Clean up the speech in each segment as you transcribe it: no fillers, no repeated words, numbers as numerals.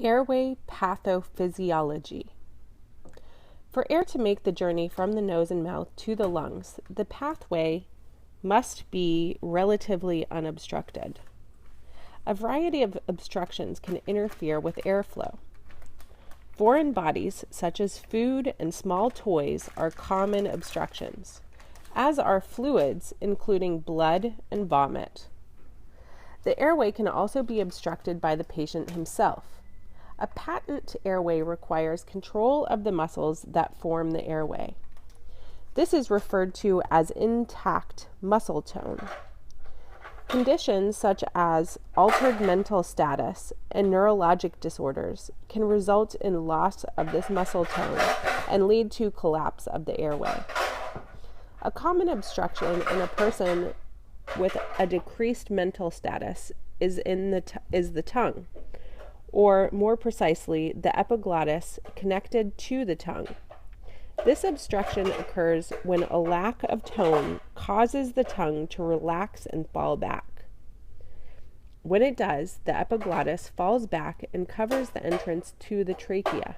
Airway pathophysiology. For air to make the journey from the nose and mouth to the lungs, the pathway must be relatively unobstructed. A variety of obstructions can interfere with airflow. Foreign bodies, such as food and small toys, are common obstructions, as are fluids, including blood and vomit. The airway can also be obstructed by the patient himself. A patent airway requires control of the muscles that form the airway. This is referred to as intact muscle tone. Conditions such as altered mental status and neurologic disorders can result in loss of this muscle tone and lead to collapse of the airway. A common obstruction in a person with a decreased mental status is the tongue, or more precisely, the epiglottis connected to the tongue. This obstruction occurs when a lack of tone causes the tongue to relax and fall back. When it does, the epiglottis falls back and covers the entrance to the trachea.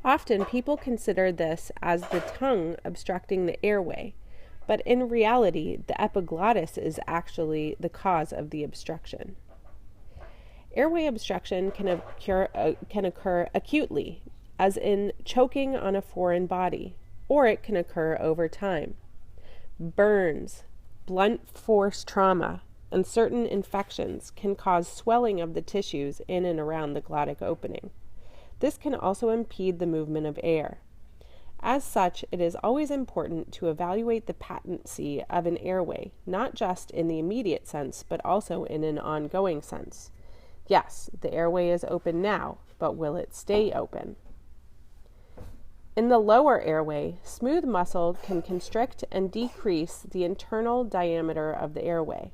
Often people consider this as the tongue obstructing the airway, but in reality, the epiglottis is actually the cause of the obstruction. Airway obstruction can occur acutely, as in choking on a foreign body, or it can occur over time. Burns, blunt force trauma, and certain infections can cause swelling of the tissues in and around the glottic opening. This can also impede the movement of air. As such, it is always important to evaluate the patency of an airway, not just in the immediate sense, but also in an ongoing sense. Yes, the airway is open now, but will it stay open? In the lower airway, smooth muscle can constrict and decrease the internal diameter of the airway.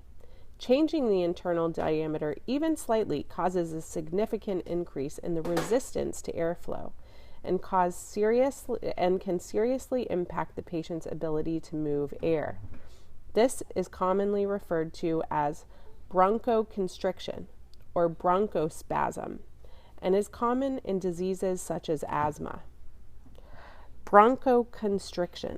Changing the internal diameter even slightly causes a significant increase in the resistance to airflow and can seriously impact the patient's ability to move air. This is commonly referred to as bronchoconstriction or bronchospasm, and is common in diseases such as asthma. Bronchoconstriction,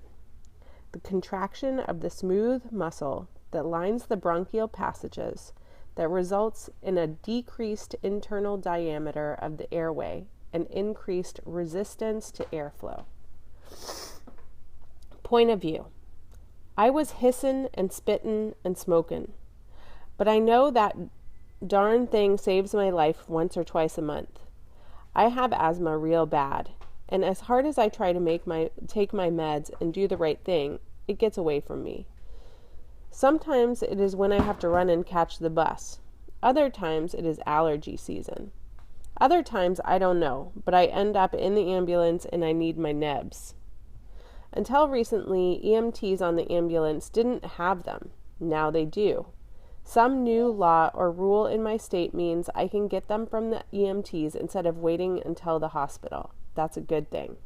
the contraction of the smooth muscle that lines the bronchial passages that results in a decreased internal diameter of the airway and increased resistance to airflow. Point of view. I was hissin' and spittin' and smokin', but I know that darn thing saves my life once or twice a month. I have asthma real bad, and as hard as I try to take my meds and do the right thing, it gets away from me. Sometimes it is when I have to run and catch the bus. Other times it is allergy season. Other times I don't know, but I end up in the ambulance and I need my nebs. Until recently, EMTs on the ambulance didn't have them. Now they do. Some new law or rule in my state means I can get them from the EMTs instead of waiting until the hospital. That's a good thing.